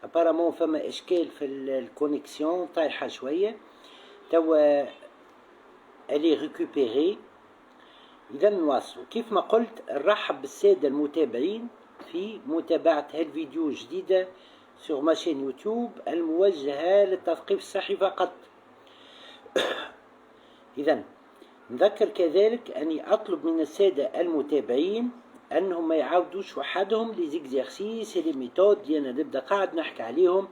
ابارامون فما اشكال في الكونيكسيون طايحه شويه توا الي ريكوبيري. اذا نواصلوا كيف ما قلت. نرحب بالساده المتابعين في متابعه هالفيديو جديده سور ما شين يوتيوب الموجهه للتثقيف الصحي فقط. اذا نذكر كذلك اني اطلب من الساده المتابعين انهم ما يعاودوش وحدهم لي زيكزيرسيس لي ميثود اللي انا نبدا قاعد نحكي عليهم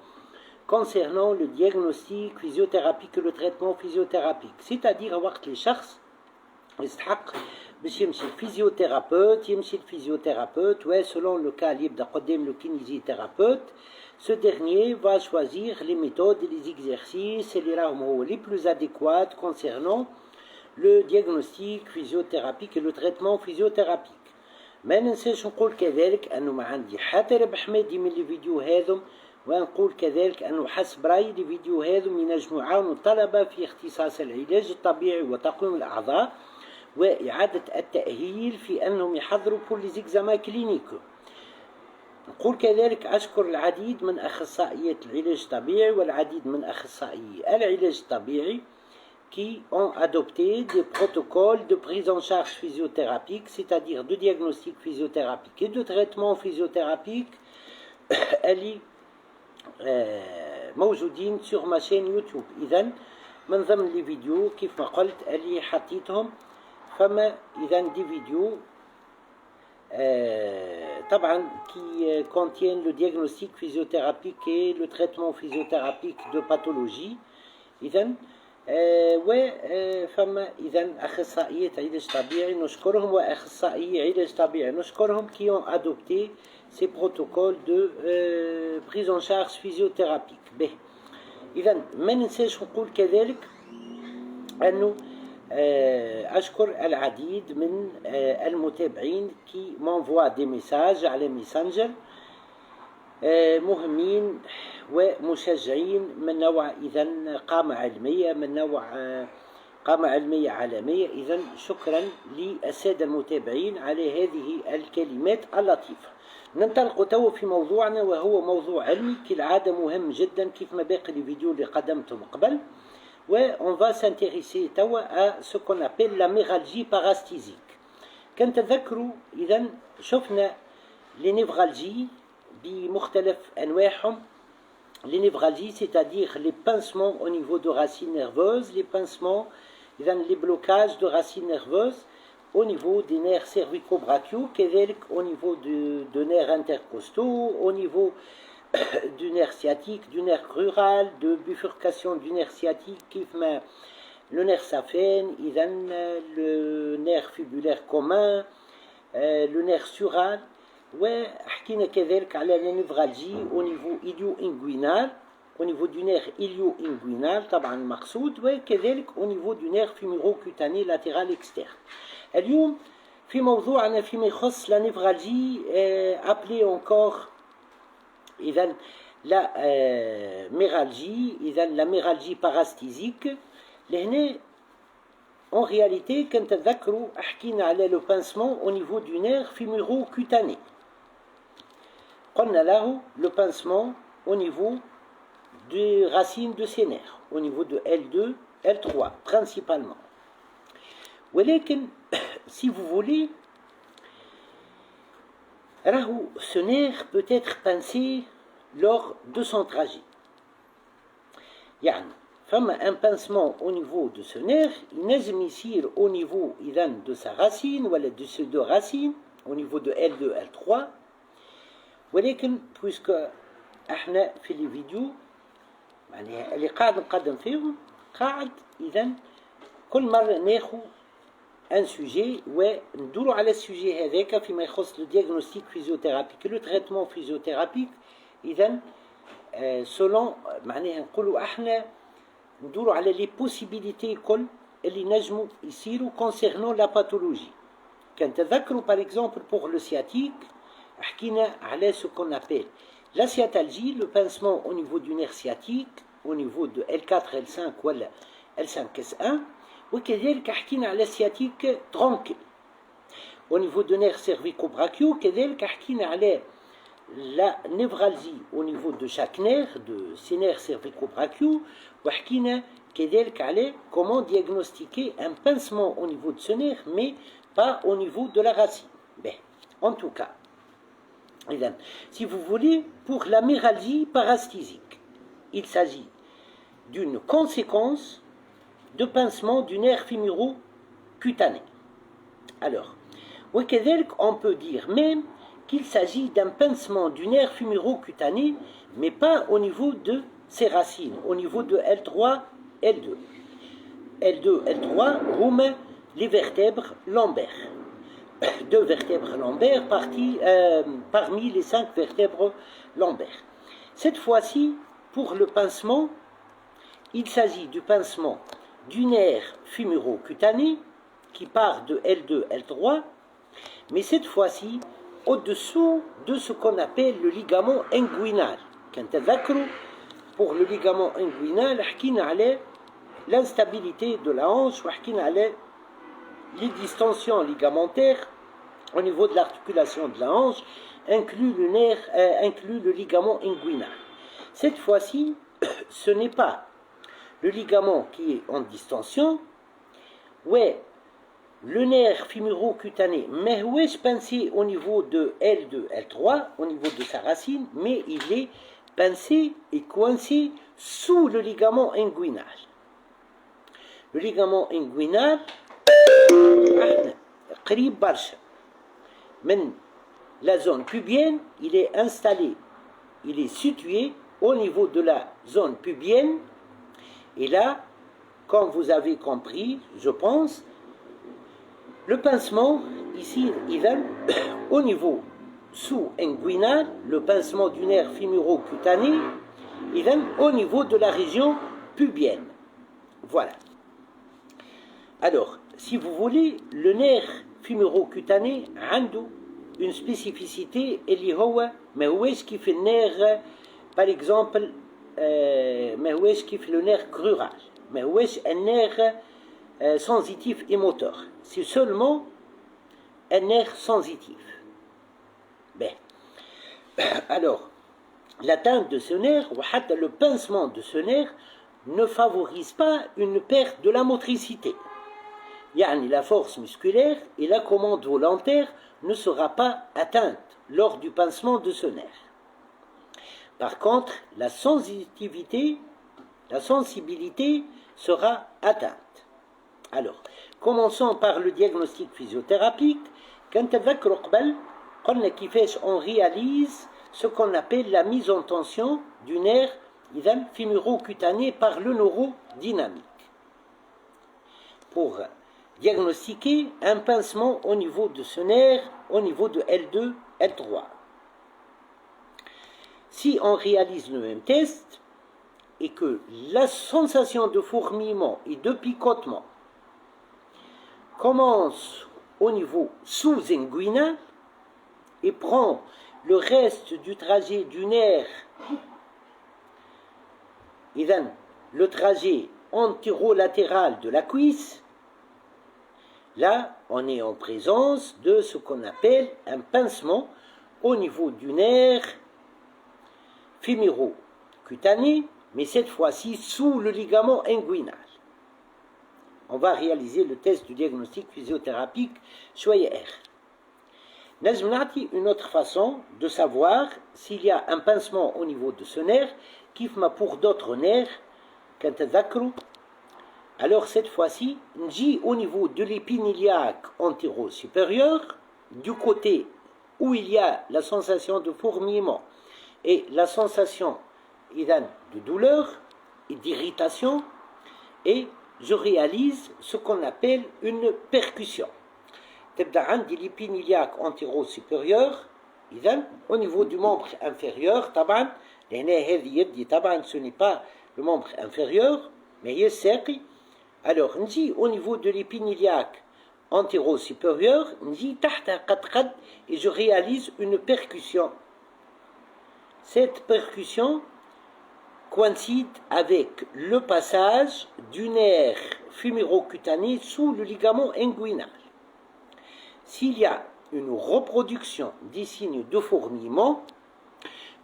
concernant le diagnostic physiothérapique et le traitement physiothérapique. C'est-à-dire وقت اللي شخص يستحق باش يمشي الفيزيوثيرابوت يمشي الفيزيوثيرابوت و selon le cas اللي يبدا قدام le kinésithérapeute. Ce dernier va choisir les méthodes et les exercices اللي راهم هو les plus adéquats concernant le diagnostic physiothérapique et le traitement physiothérapique. ما ننساش نقول كذلك انه ما عندي حتى ربح مادي من الفيديو هذم، ونقول كذلك انه حسب رايي الفيديو هذم ينجموا يعاونوا الطلبه في اختصاص العلاج الطبيعي وتقويم الاعضاء واعاده التاهيل في انهم يحضروا pour les examens cliniques. نقول كذلك أشكر العديد من أخصائيات العلاج الطبيعي والعديد من أخصائيي العلاج الطبيعي qui ont adopté des protocoles de prise en charge physiothérapique, c'est-à-dire de diagnostic physiothérapique et de traitement physiothérapique اللي موجودين sur ma chaîne يوتيوب. إذن من ضمن لي فيديو كيف ما قلت اللي حطيتهم فما إذن دي فيديو طبعا qui contiennent le diagnostic physiothérapique et le traitement physiothérapique de pathologie. إذن فما إذن أخصائيات علاج طبيعي نشكرهم وأخصائيي علاج طبيعي نشكرهم qui ont adopté ces protocoles de prise en charge physiothérapique. به إذن ما ننساش نقول كذلك أنه أشكر العديد من المتابعين qui m'envoient des messages على ميسنجر مهمين ومشجعين من نوع إذن قامة علمية من نوع قامة علمية عالمية. إذن شكرا للسادة المتابعين على هذه الكلمات اللطيفة. ننطلق تو في موضوعنا وهو موضوع علمي كالعادة مهم جدا كيف ما باقي الفيديو اللي قدمتهم قبل. on va s'intéresser توا à ce qu'on appelle la névralgie parasthésique. كان تذكروا إذن شفنا les névralgies بمختلف أنواعهم. Les névralgies, c'est-à-dire les pincements au niveau de racines nerveuses, les pincements, les blocages de racines nerveuses au niveau des nerfs cervico-brachiaux, au niveau de nerfs intercostaux, au niveau du nerf sciatique, du nerf crural, de bifurcation du nerf sciatique, le nerf saphène, le nerf fibulaire commun, le nerf sural. وحكينا كذلك على النيفرالجي au niveau ilio-inguinal au niveau du nerf ilio-inguinal طبعا المقصود وكذلك au niveau du nerf fémuro-cutané latéral externe. اليوم في موضوعنا فيما يخص la névralgie appelée encore إذن la méralgie إذن la méralgie parasthésique. لهنا en réalité كنت تذكروا حكينا على le pincement au niveau du nerf fémuro-cutané. قلنا له le pincement au niveau des racines de ces nerfs, au niveau de L2, L3 principalement. ولكن si vous voulez, ce nerf peut être pincé lors de son trajet. يعني فما un pincement au niveau de ce nerf ينجم يصير au niveau إذن de sa racine ولا de ces deux racines au niveau de L2 L3. ولكن puisque احنا في الفيديو يعني اللي قاعد نقدم فيهم قاعد إذن كل مرة ناخذ ان سوجي وندوروا على السوجي هذاك فيما يخص لو دياغنوستيك فيزيوثيرابيك لو تريتمون فيزيوثيرابيك. إذن سولون معناها نقولوا احنا ندوروا على لي بوسيبيليتي كل اللي نجموا يصيروا concernant la pathologie. كان تذكروا par exemple pour le sciatique حكينا على ce qu'on appelle la sciatalgie, le pincement au niveau du nerf sciatique au niveau de L4 L5 ولا L5 S1. وكذلك حكينا على sciatique tranquille au niveau de nerfs cervico-brachiaux. كذلك حكينا على la névralgie au niveau de chaque nerf, de ces nerfs cervico-brachiaux, وحكينا كذلك على comment diagnostiquer un pincement au niveau de ce nerf, mais pas au niveau de la racine. Ben, en tout cas, si vous voulez, pour la méralgie parasthésique, il s'agit d'une conséquence de pincement du nerf fémuro-cutané. Alors, on peut dire même qu'il s'agit d'un pincement du nerf fémuro-cutané, mais pas au niveau de ses racines, au niveau de L3, L2. L2, L3, roum les vertèbres lombaires. Deux vertèbres lombaires parmi les 5 vertèbres lombaires. Cette fois-ci, pour le pincement, il s'agit du pincement du nerf fémuro-cutané qui part de L2, L3, mais cette fois-ci au-dessous de ce qu'on appelle le ligament inguinal. Pour le ligament inguinal, on a l'instabilité de la hanche, on a les distensions ligamentaires au niveau de l'articulation de la hanche, inclut le ligament inguinal. Cette fois-ci, ce n'est pas le ligament qui est en distension, ouais, le nerf fémuro-cutané, mais où est-ce pincé au niveau de L2, L3, au niveau de sa racine, mais il est pincé et coincé sous le ligament inguinal. Le ligament inguinal, la zone pubienne, il est installé, il est situé au niveau de la zone pubienne, et là, comme vous avez compris, je pense, le pincement, ici, il est au niveau sous-inguinal, le pincement du nerf fémuro-cutané, il est au niveau de la région pubienne. Voilà. Alors, si vous voulez, le nerf fémuro-cutané a une spécificité, mais où est-ce qu'il fait le nerf, par exemple, mais où est-ce qu'il fait le nerf crural, mais où est-ce un nerf sensitif et moteur. C'est seulement un nerf sensitif. Ben. Alors, l'atteinte de ce nerf, ou le pincement de ce nerf, ne favorise pas une perte de la motricité. La force musculaire et la commande volontaire ne sera pas atteinte lors du pincement de ce nerf. Par contre, la sensibilité sera atteinte. Alors, commençons par le diagnostic physiothérapique. Quand on réalise ce qu'on appelle la mise en tension du nerf fémuro-cutané par le neurodynamique. Pour diagnostiquer un pincement au niveau de ce nerf, au niveau de L2, L3. Si on réalise le même test et que la sensation de fourmillement et de picotement commence au niveau sous-inguinal et prend le reste du trajet du nerf, le trajet antérolatéral de la cuisse, là, on est en présence de ce qu'on appelle un pincement au niveau du nerf fémuro-cutané, mais cette fois-ci sous le ligament inguinal. On va réaliser le test du diagnostic physiothérapique soyez R. Une autre façon de savoir s'il y a un pincement au niveau de ce nerf, qui m'a pour d'autres nerfs, alors cette fois-ci, au niveau de l'épine iliaque antéro-supérieur, du côté où il y a la sensation de fourmillement et la sensation de douleur et d'irritation, et je réalise ce qu'on appelle une percussion. L'épine iliaque antéro-supérieure, au niveau du membre inférieur, ce n'est pas le membre inférieur, mais il est. Alors, au niveau de l'épine iliaque antéro-supérieure, et je réalise une percussion. Cette percussion coïncide avec le passage du nerf fémuro-cutané sous le ligament inguinal. S'il y a une reproduction des signes de fourmillement,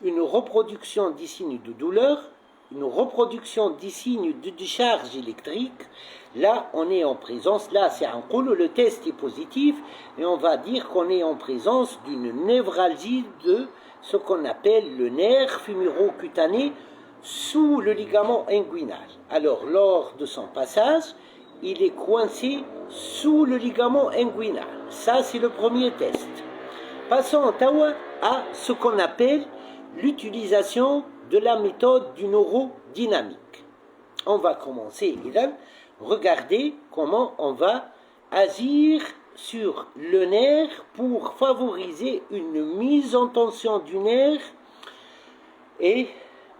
une reproduction des signes de douleur, une reproduction des signes de décharge électrique, là on est en présence, là c'est un coup, le test est positif, et on va dire qu'on est en présence d'une névralgie de ce qu'on appelle le nerf fémuro-cutané sous le ligament inguinal. Alors lors de son passage, il est coincé sous le ligament inguinal. Ça c'est le premier test. Passons à ce qu'on appelle l'utilisation de la méthode du neurodynamique. On va commencer, regarder comment on va agir sur le nerf pour favoriser une mise en tension du nerf et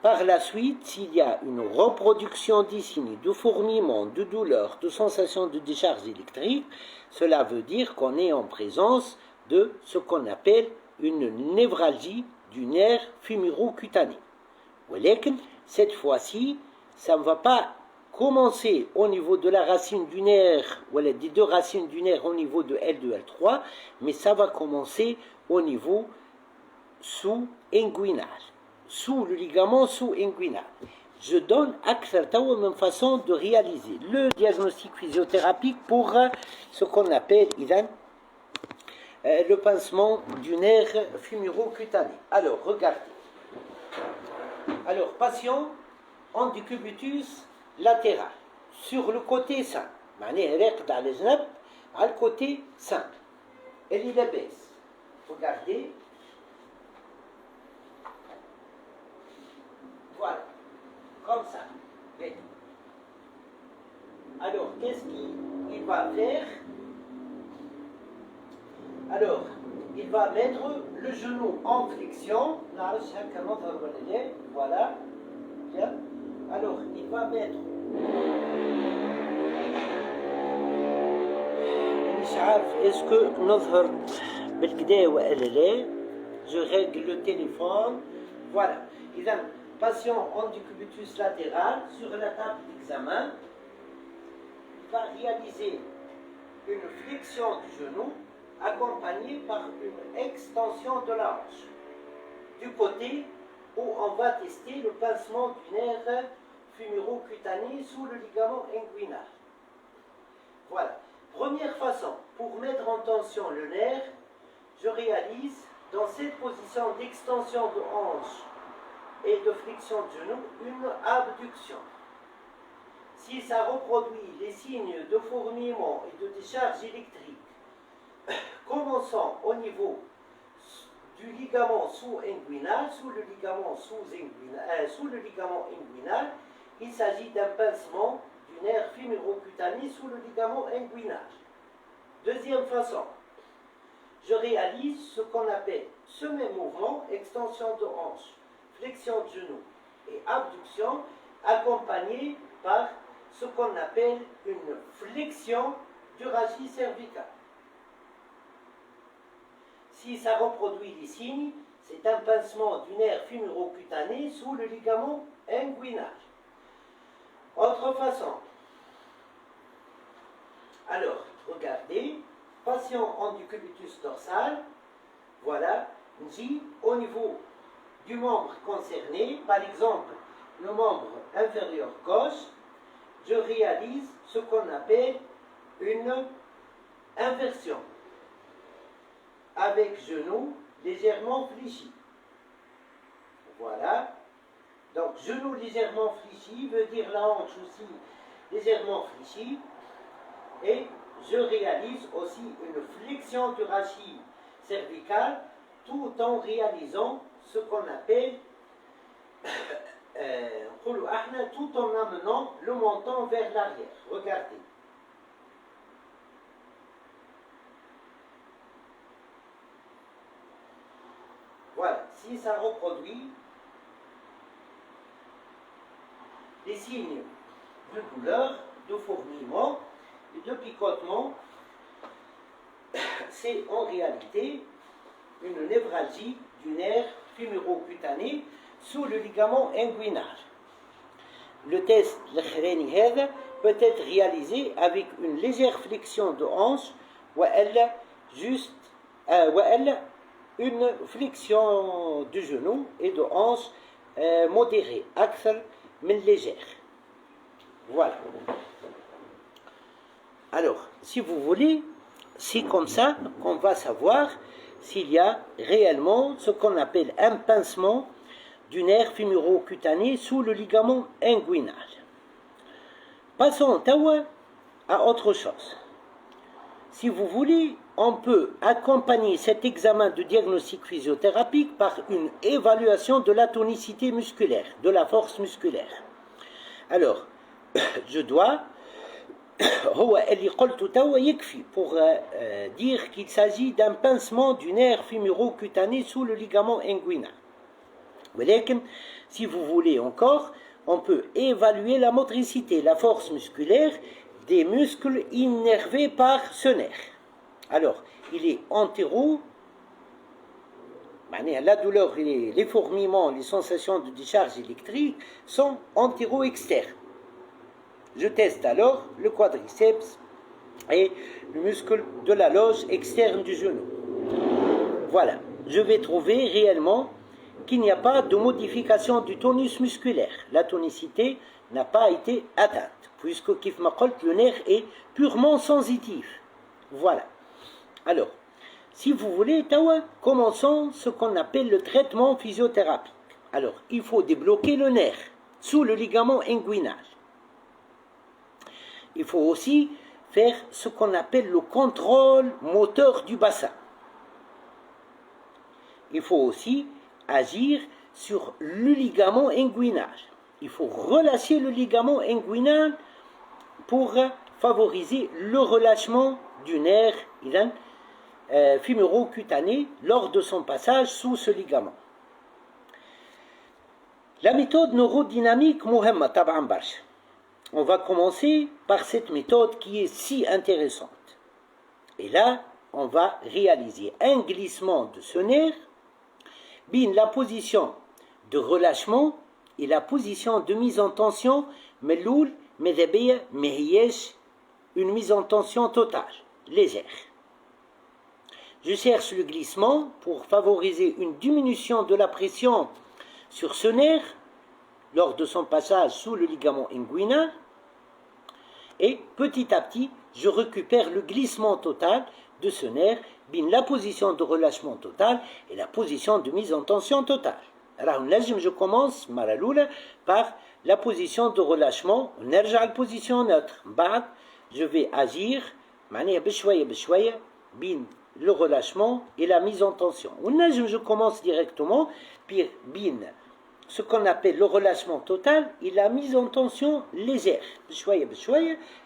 par la suite, s'il y a une reproduction des signes de fourmillement, de douleur, de sensation de décharge électrique, cela veut dire qu'on est en présence de ce qu'on appelle une névralgie du nerf fémuro-cutané. Cette fois-ci, ça ne va pas commencer au niveau de la racine du nerf, ou des deux racines du nerf au niveau de L2, L3, mais ça va commencer au niveau sous-inguinal, sous le ligament sous-inguinal. Je donne une façon de réaliser le diagnostic physiothérapique pour ce qu'on appelle le pincement du nerf fémuro-cutané. Alors, regardez. Alors, patient en décubitus latéral, sur le côté sain. Le côté sain. Elle est la baisse. Regardez. Voilà. Comme ça. Alors, qu'est-ce qu'il va faire? Alors, il va mettre le genou en flexion. Voilà. Bien. Alors, il va mettre. Est-ce que نظهر بالكدا ولا لا? Je règle le téléphone. Voilà. Patient en décubitus latéral sur la table d'examen. Il va réaliser une flexion du genou accompagnée par une extension de la hanche. Du côté où on va tester le pincement du nerf fémuro-cutané sous le ligament inguinal. Voilà. Première façon, pour mettre en tension le nerf, je réalise dans cette position d'extension de hanche et de flexion de genou une abduction. Si ça reproduit les signes de fourmillement et de décharge électrique, commençant au niveau du ligament sous-inguinal, sous le ligament inguinal, il s'agit d'un pincement du nerf fémuro-cutané sous le ligament inguinal. Deuxième façon, je réalise ce qu'on appelle ce même mouvement, extension de hanche, flexion de genou et abduction, accompagné par ce qu'on appelle une flexion du rachis cervical. Si ça reproduit les signes, c'est un pincement du nerf fémuro-cutané sous le ligament inguinal. Autre façon. Alors, regardez, patient en décubitus dorsal, voilà, dit au niveau du membre concerné, par exemple le membre inférieur gauche, je réalise ce qu'on appelle une inversion avec genou légèrement fléchi. Voilà. Donc, genou légèrement fléchi veut dire la hanche aussi légèrement fléchie. Et je réalise aussi une flexion du rachis cervical tout en réalisant ce qu'on appelle tout en amenant le menton vers l'arrière. Regardez. Voilà, si ça reproduit les signes de douleur, de fourmillement et de picotement, c'est en réalité une névralgie du nerf fémuro-cutané sous le ligament inguinal. Le test peut être réalisé avec une légère flexion de hanche ou elle juste une flexion du genou et de hanche modérée, أكثر من légère. Voilà. Alors, si vous voulez, c'est comme ça qu'on va savoir s'il y a réellement ce qu'on appelle un pincement du nerf fémuro-cutané sous le ligament inguinal. Passons à autre chose. Si vous voulez, on peut accompagner cet examen de diagnostic physiothérapique par une évaluation de la tonicité musculaire, de la force musculaire. Alors, je dois, pour dire qu'il s'agit d'un pincement du nerf fémuro-cutané sous le ligament inguinal. Mais si vous voulez encore, on peut évaluer la motricité, la force musculaire des muscles innervés par ce nerf. Alors, il est antéro, la douleur, les fourmillements, les sensations de décharge électrique sont antéro-externes. Je teste alors le quadriceps et le muscle de la loge externe du genou. Voilà, je vais trouver réellement qu'il n'y a pas de modification du tonus musculaire. La tonicité n'a pas été atteinte, puisque le nerf est purement sensitif. Voilà. Alors, si vous voulez, commençons ce qu'on appelle le traitement physiothérapique. Alors, il faut débloquer le nerf sous le ligament inguinal. Il faut aussi faire ce qu'on appelle le contrôle moteur du bassin. Il faut aussi agir sur le ligament inguinal. Il faut relâcher le ligament inguinal pour favoriser le relâchement du nerf fémuro-cutané lors de son passage sous ce ligament. La méthode neurodynamique مهمة طبعا برشا. On va commencer par cette méthode qui est si intéressante. Et là, on va réaliser un glissement de ce nerf, la position de relâchement et la position de mise en tension, une mise en tension totale, légère. Je cherche le glissement pour favoriser une diminution de la pression sur ce nerf lors de son passage sous le ligament inguinal. Et petit à petit, je récupère le glissement total de ce nerf, la position de relâchement total et la position de mise en tension totale. Alors, je commence par la position de relâchement, la position neutre. Je vais agir le relâchement et la mise en tension. Je commence directement par ce qu'on appelle le relâchement total et la mise en tension légère.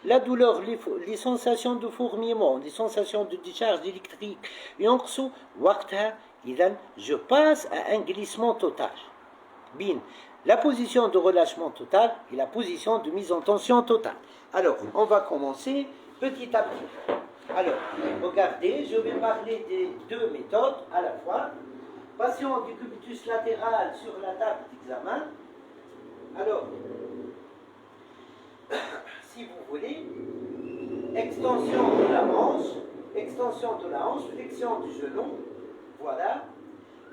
La douleur, les sensations de fourmillement, les sensations de décharge électrique, je passe à un glissement total. La position de relâchement total et la position de mise en tension totale. Alors, on va commencer petit à petit. Alors, regardez, je vais parler des deux méthodes à la fois. Patient du cubitus latéral sur la table d'examen. Alors, si vous voulez, extension de la hanche, flexion du genou, voilà.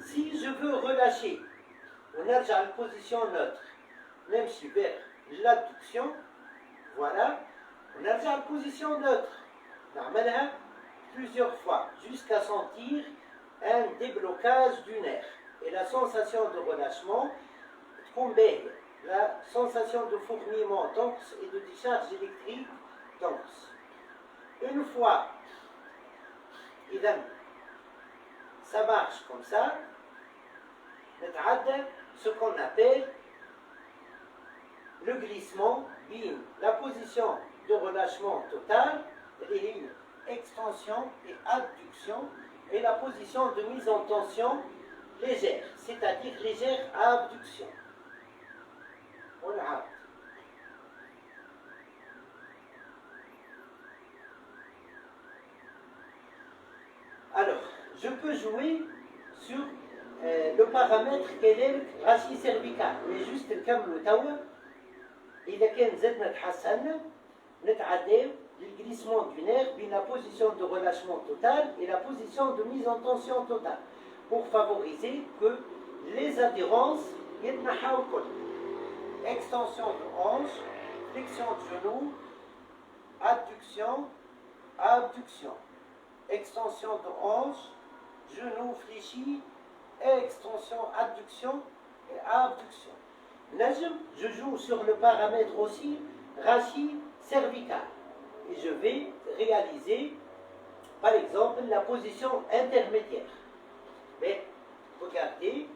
Si je veux relâcher, on a déjà la position neutre, même si vers l'adduction, voilà, on a déjà la position neutre. Normalement, plusieurs fois, jusqu'à sentir un déblocage du nerf et la sensation de relâchement, la sensation de fourmillement dense et de décharge électrique dense. Une fois, ça marche comme ça, ce qu'on appelle le glissement, la position de relâchement total, et une extension et adduction, et la position de mise en tension légère, c'est-à-dire légère à abduction. Alors, je peux jouer sur le paramètre quel est le rachis cervical, mais juste نكملوا توا إذا كان زدنا تحسنا نتعداو le glissement du nerf, la position de relâchement total et la position de mise en tension totale. pour favoriser que les adhérences يتنحاو الكل. Extension de hanche, flexion de genou, adduction, abduction. Extension de hanche, genou fléchi, extension, adduction et abduction. Je joue sur le paramètre aussi rachis cervical. Et je vais réaliser, par exemple, la position intermédiaire. Mais, regardez,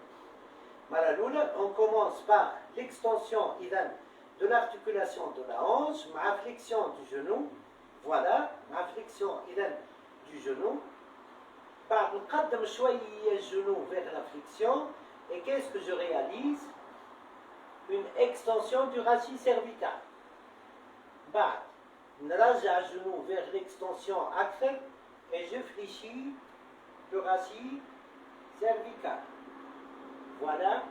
on commence par l'extension de l'articulation de la hanche, ma flexion du genou, voilà, ma flexion du genou, par le genou vers la flexion, et qu'est-ce que je réalise? Une extension du rachis cervical. Bah, نرجع genou vers l'extension acre et je fléchis le rachis cervical. Voilà.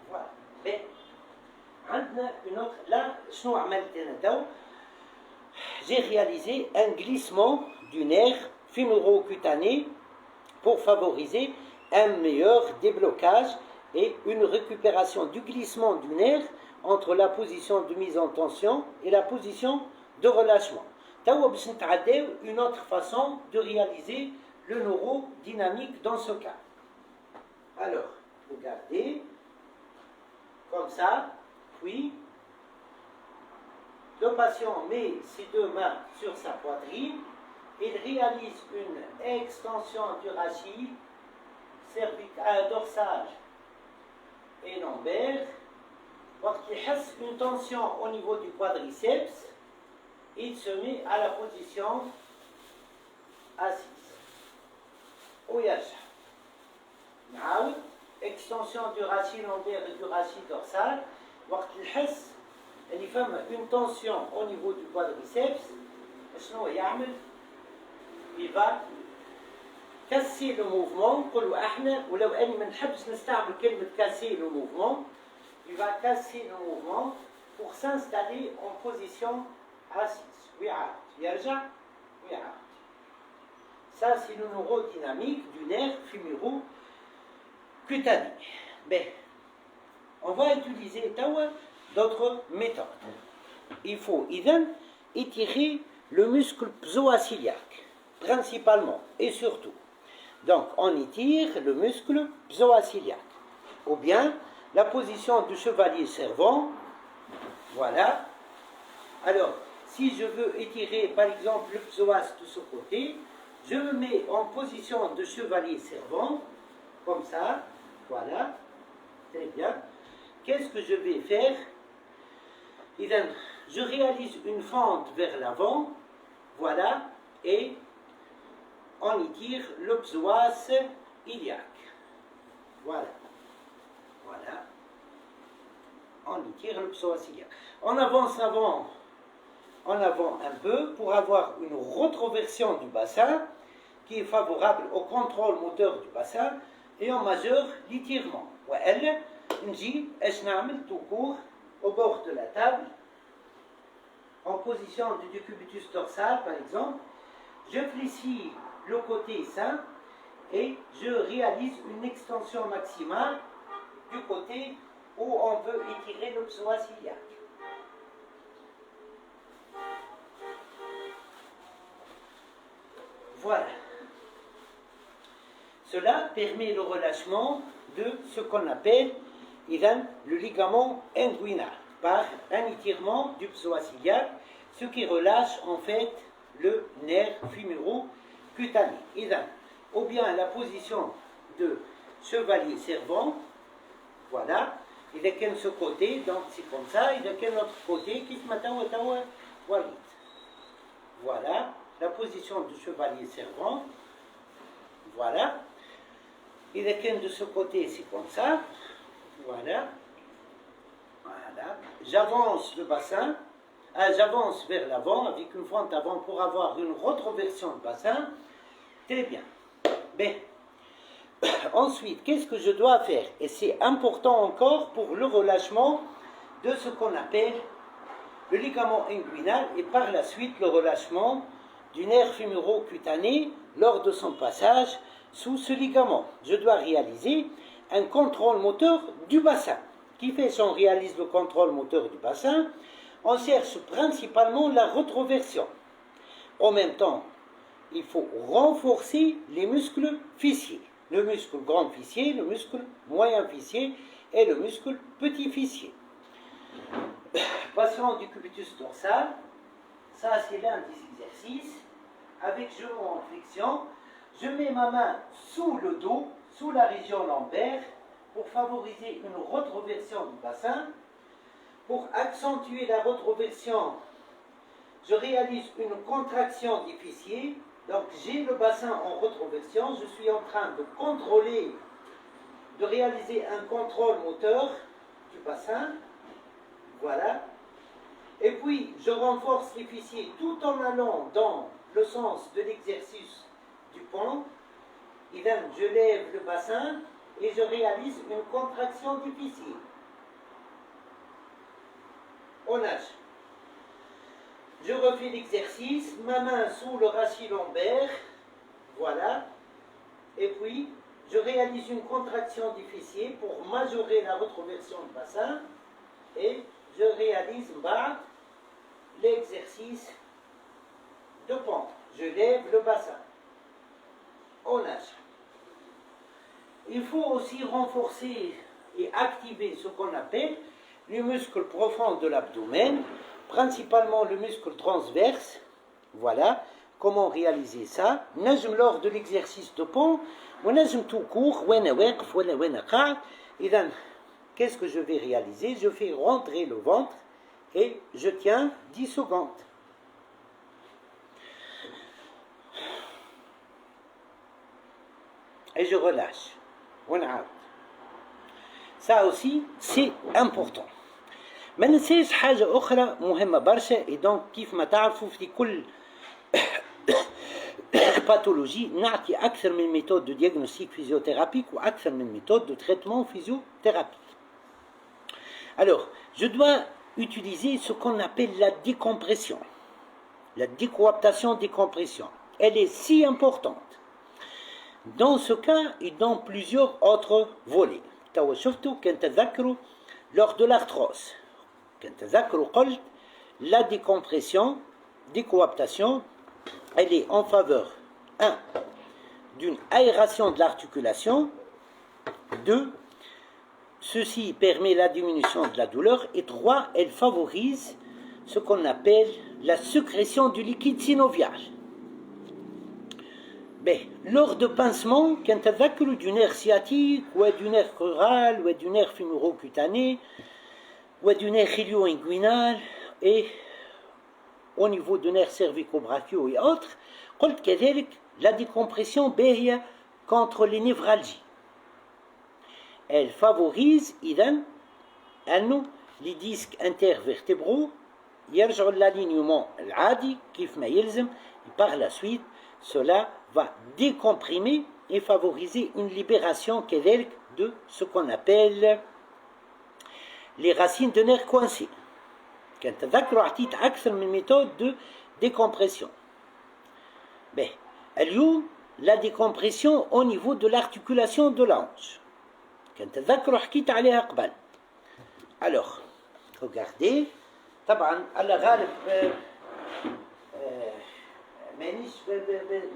Voilà. Mais, une autre, là, j'ai réalisé un glissement du nerf fémoro-cutané pour favoriser un meilleur déblocage et une récupération du glissement du nerf entre la position de mise en tension et la position de relâchement. Une autre façon de réaliser le neurodynamique dans ce cas. Alors, regardez, comme ça, puis le patient met ses deux mains sur sa poitrine, il réalise une extension du rachis cervical, dorsal et lombaire. Quand il reste une tension au niveau du quadriceps, il se met à la position assise. Extension du rachis lombaire et du rachis dorsal. Quand il reste une tension au niveau du quadriceps, il va casser le mouvement. Casser le mouvement, il va casser le mouvement pour s'installer en position assise. Ça, c'est le neurodynamique du nerf fémuro-cutané. Mais, on va utiliser d'autres méthodes. Il faut étirer le muscle psoasiliaque, principalement et surtout. Donc, on étire le muscle psoasiliaque. Ou bien, la position du chevalier servant. Voilà. Alors, si je veux étirer, par exemple, le psoas de ce côté, je me mets en position de chevalier servant, comme ça. Voilà. Très bien. Qu'est-ce que je vais faire? Je réalise une fente vers l'avant. Voilà. Et on étire le psoas iliaque. Voilà. Voilà. On étire le psoas iliaque. On avance en avant un peu pour avoir une rétroversion du bassin qui est favorable au contrôle moteur du bassin et en majeur l'étirement. Elle, tout court au bord de la table en position du décubitus dorsal par exemple. Je fléchis le côté sain et je réalise une extension maximale du côté où on veut étirer le psoas iliaque. Voilà. Cela permet le relâchement de ce qu'on appelle le ligament inguinal par un étirement du psoas iliaque, ce qui relâche en fait le nerf fémoro-cutané. Ou bien la position de chevalier servant, voilà, il est qu'un ce côté, donc c'est comme ça, il est qu'un autre côté, qui se voilà, la position du chevalier servant, voilà, il est qu'un de ce côté, c'est comme ça, voilà, voilà, j'avance le bassin, j'avance vers l'avant avec une fente avant pour avoir une rétroversion de bassin. Très bien. Mais, ensuite, qu'est-ce que je dois faire? Et c'est important encore pour le relâchement de ce qu'on appelle le ligament inguinal et par la suite le relâchement du nerf fémuro-cutané lors de son passage sous ce ligament. Je dois réaliser un contrôle moteur du bassin. Qui fait si on réalise le contrôle moteur du bassin? On cherche principalement la rétroversion. En même temps, il faut renforcer les muscles fessiers. Le muscle grand fessier, le muscle moyen fessier et le muscle petit fessier. Passons du cubitus dorsal. Ça, c'est l'un des exercices. Avec genou en flexion, je mets ma main sous le dos, sous la région lombaire, pour favoriser une rétroversion du bassin. Pour accentuer la rétroversion, je réalise une contraction des fessiers. Donc j'ai le bassin en rétroversion, je suis en train de contrôler, de réaliser un contrôle moteur du bassin. Voilà. Et puis je renforce les fessiers tout en allant dans le sens de l'exercice du pont. Et bien, je lève le bassin et je réalise une contraction du fessier. On nage. Je refais l'exercice, ma main sous le rachis lombaire, voilà, et puis je réalise une contraction du fessier pour majorer la rétroversion du bassin, et je réalise l'exercice de pente. Je lève le bassin. On nage. Il faut aussi renforcer et activer ce qu'on appelle les muscles profonds de l'abdomen, principalement le muscle transverse. Voilà comment réaliser ça. نجم lors de l'exercice de pont ونجم tout court وانا واقف ولا وانا قاعد. إذن qu'est-ce que je vais réaliser? Je fais rentrer le ventre et je tiens 10 secondes. Et je relâche. Ça aussi c'est important. ما ننساش حاجة أخرى مهمة برشا. et donc كيف ما تعرفوا في كل باثولوجي نعطي أكثر من méthode de diagnostic physiothérapique ou أكثر من méthode de traitement physiothérapique. Alors, je dois utiliser ce qu'on appelle la décompression. La décoaptation-décompression. Elle est si importante. Dans ce cas et dans plusieurs autres volets. توا شفتوا كان تذكروا lors de l'arthrose. كان تذكروا قلت la décompression, décoaptation, elle est en faveur 1. D'une aération de l'articulation. 2. Ceci permet la diminution de la douleur. Et 3. Elle favorise ce qu'on appelle la sécrétion du liquide synovial. Ben, lors de pincement, quand تذكروا du nerf sciatique, ou du nerf crural, ou du nerf fémuro-cutané, ou du nerf ilio-inguinal, et au niveau du nerf cervico-brachiaux et autres, قلت كذلك la décompression باهية contre les névralgies. Elle favorise إذن أنه les disques intervertébraux يرجعوا l'alignement العادي كيف ما يلزم. Et par la suite, cela va décomprimer et favoriser une libération كذلك de ce qu'on appelle les racines de nerfs coincés. كان تذكروا عطيت أكثر من méthode de décompression. Ben, اليوم la décompression au niveau de l'articulation de l'hanche. كان تذكروا حكيت عليها قبل. Alors, regardez. طبعا على غالب مانيش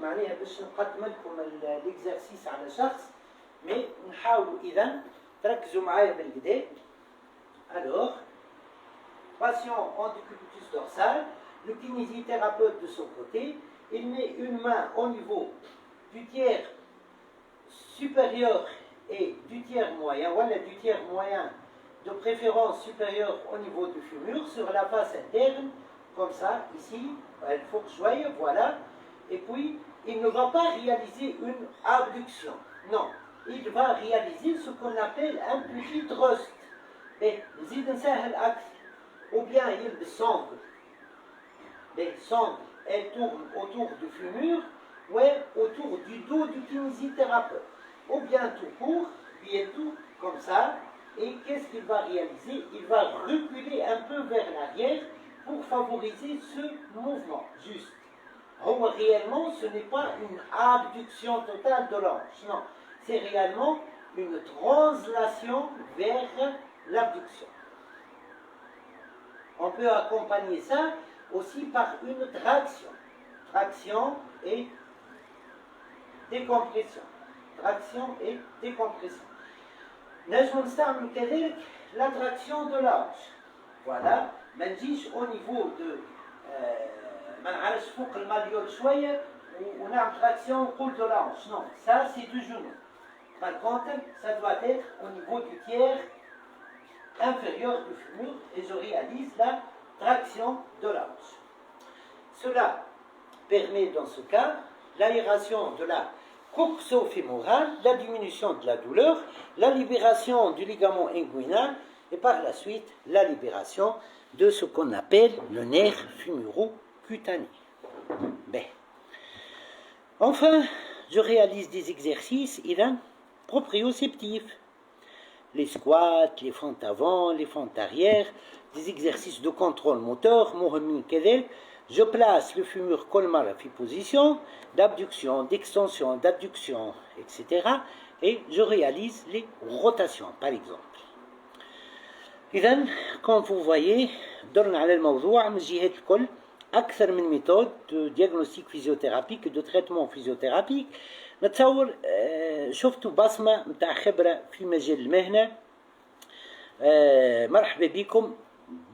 معناها باش نقدم لكم الاكزرسيس على شخص، مي نحاولوا اذا تركزوا معايا بالكدا. Alors, patient en décubitus dorsal, le kinésithérapeute de son côté, il met une main au niveau du tiers supérieur et du tiers moyen, voilà du tiers moyen, de préférence supérieur au niveau du fémur, sur la face interne, comme ça, ici, il faut que je voie, voilà, et puis il ne va pas réaliser une abduction, non, il va réaliser ce qu'on appelle un petit thrust. Et نزيد نسهل أكثر. Ou bien il sangle. Les sangles, elles tournent autour du fémur ou autour du dos du kinésithérapeute. Ou bien tout court, bien tout comme ça. Et qu'est-ce qu'il va réaliser? Il va reculer un peu vers l'arrière pour favoriser ce mouvement. Juste. Réellement, ce n'est pas une abduction totale de l'ange. Non, c'est réellement une translation vers l'abduction. On peut accompagner ça aussi par une traction. Traction et décompression. Traction et décompression. نجم نستعمل كذلك l'attraction de l'ange. Voilà, ما نجيش au niveau de ما نعرفش فوق الماليول شويه ونعمل traction ونقول de l'ange. Non, ça c'est du genou. Par contre, ça doit être au niveau du tiers inférieur du fémur et je réalise la traction de l'ange. Cela permet dans ce cas l'aération de la coxo-fémorale, la diminution de la douleur, la libération du ligament inguinal et par la suite la libération de ce qu'on appelle le nerf fémuro-cutané. Ben. Enfin, je réalise des exercices proprioceptifs. Les squats, les fentes avant, les fentes arrière, des exercices de contrôle moteur, je place le fémur colmar à position d'abduction, d'extension, d'adduction, etc. Et je réalise les rotations, par exemple. إذن, comme vous voyez, درنا على الموضوع من جهة الكل أكثر من ميثود de diagnostic physiothérapique et de traitement physiothérapique. نتصور شفتوا بصمة متاع خبرة في مجال المهنة. مرحبا بكم.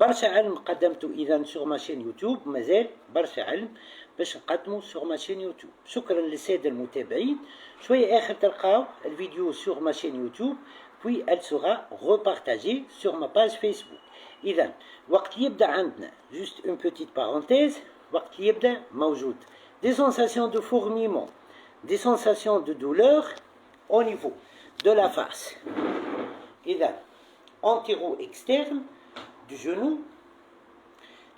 برشا علم قدمته إذا sur ma chaîne YouTube. مازال برشا علم باش نقدمه sur ma chaîne YouTube. شكرا للسادة المتابعين. شوية آخر تلقاو الفيديو sur ma chaîne YouTube. Puis elle sera repartagée sur ma page Facebook. إذا وقت يبدأ عندنا, juste une petite parenthèse, وقت يبدأ موجود des sensations de fourmillement, des sensations de douleur au niveau de la face. إذا antéro-externe du genou,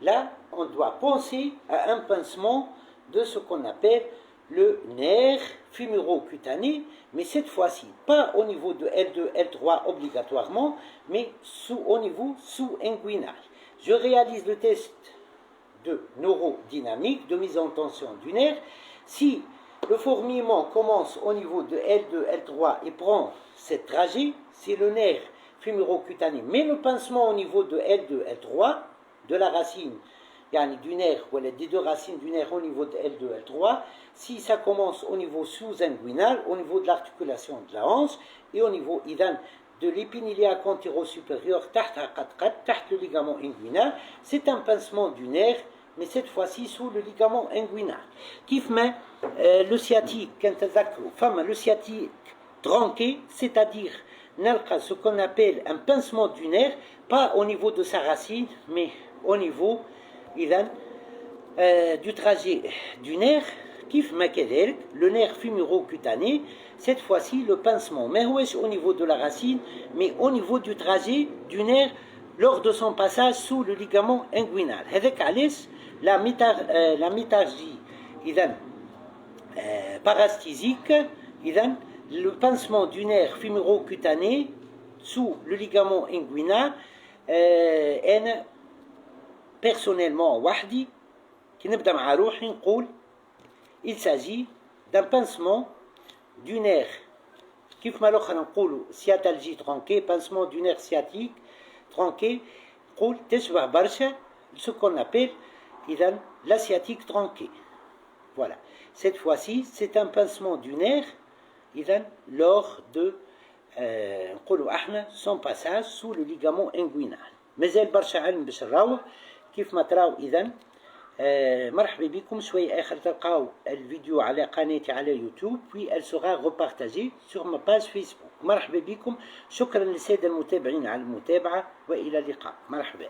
là on doit penser à un pincement de ce qu'on appelle le nerf fémuro-cutané, mais cette fois-ci, pas au niveau de L2, L3 obligatoirement, mais au niveau sous-inguinal. Je réalise le test de neurodynamique, de mise en tension du nerf. Si le fourmillement commence au niveau de L2, L3 et prend cette trajet, c'est le nerf fémuro-cutané. Mais le pincement au niveau de L2, L3, de la racine, du nerf, voilà, des deux racines du nerf au niveau de L2, L3, si ça commence au niveau sous-inguinal, au niveau de l'articulation de la hanche, et au niveau de l'épiniliaque antéro-supérieur, taht le ligament inguinal, c'est un pincement du nerf, mais cette fois-ci sous le ligament inguinal. Kifma, le sciatique, le sciatique tronqué, c'est-à-dire ce qu'on appelle un pincement du nerf, pas au niveau de sa racine, mais au niveau du trajet du nerf, le nerf fémuro-cutané, cette fois-ci le pincement, mais au niveau de la racine, mais au niveau du trajet du nerf lors de son passage sous le ligament inguinal. La métargie parasthésique, le pincement du nerf fémuro-cutané sous le ligament inguinal, personnellement, il s'agit d'un pincement du nerf, sciatalgie tronquée, pincement du nerf sciatique tronqué, ce qu'on appelle la sciatique tronquée. Voilà. Cette fois-ci, c'est un pincement du nerf lors de son passage sous le ligament inguinal. مازال برشا علم باش نراوه كيف ما تراو. إذا مرحبا بكم. شوية آخر تلقاو الفيديو على قناتي على يوتيوب, puis elle sera repartagée sur ma page Facebook. مرحبا بكم. شكرا للسادة المتابعين على المتابعة وإلى اللقاء. مرحبا.